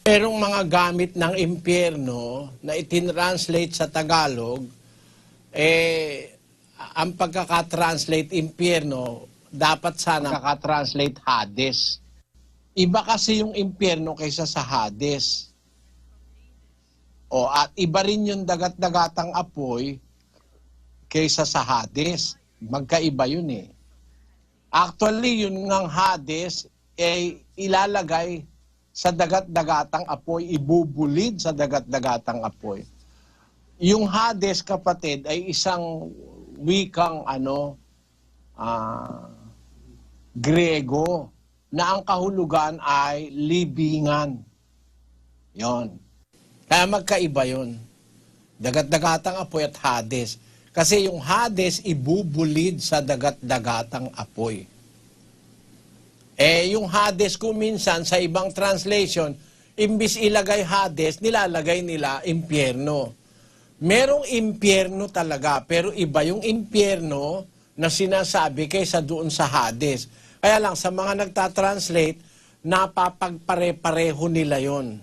Merong mga gamit ng impyerno na itinranslate sa Tagalog, ang pagkakatranslate impyerno, dapat sana pagkakatranslate Hades. Iba kasi yung impyerno kaysa sa Hades. At iba rin yung dagat-dagatang apoy kaysa sa Hades. Magkaiba yun eh. Actually, yun ngang Hades ilalagay sa dagat-dagatang apoy, ibubulid sa dagat-dagatang apoy. Yung Hades, kapatid, ay isang wikang Grego na ang kahulugan ay libingan. Yon. Kaya magkaiba yon. Dagat-dagatang apoy at Hades. Kasi yung Hades ibubulid sa dagat-dagatang apoy. Yung Hades kung minsan sa ibang translation, imbis ilagay Hades, nilalagay nila impyerno. Merong impyerno talaga, pero iba yung impyerno na sinasabi kaysa doon sa Hades. Kaya lang, sa mga nagtatranslate, napapagpare-pareho nila yon.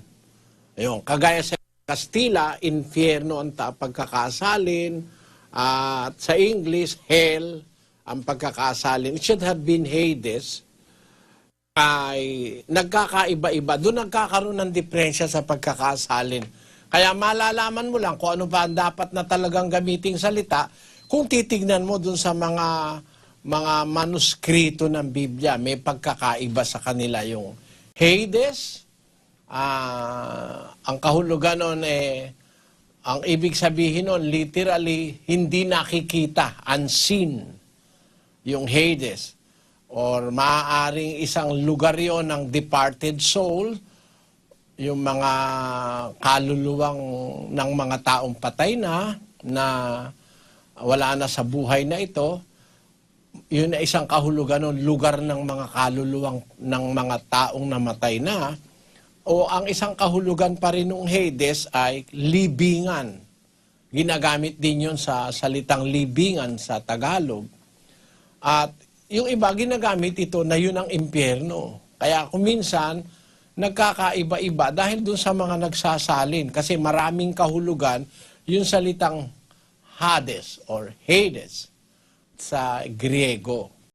Ayun, kagaya sa Kastila, infierno ang pagkakasalin, at sa English, hell ang pagkakasalin. It should have been Hades. Ay nagkakaiba-iba. Doon nagkakaroon ng diferensya sa pagkakasalin. Kaya malalaman mo lang kung ano ba ang dapat na talagang gamiting salita kung titignan mo doon sa mga manuskrito ng Biblia. May pagkakaiba sa kanila yung Hades. Ang kahulugan nun ang ibig sabihin nun, literally, hindi nakikita, unseen, yung Hades. Or maaaring isang lugar yon ng departed soul, yung mga kaluluwang ng mga taong patay na wala na sa buhay na ito. Yun ay isang kahulugan ng lugar ng mga kaluluwang ng mga taong namatay na. O ang isang kahulugan pa rin ng Hades ay libingan. Ginagamit din yun sa salitang libingan sa Tagalog. At yung iba ginagamit ito na yun ang impyerno. Kaya kung minsan, nagkakaiba-iba dahil dun sa mga nagsasalin. Kasi maraming kahulugan yung salitang Hades or Hades sa Griego.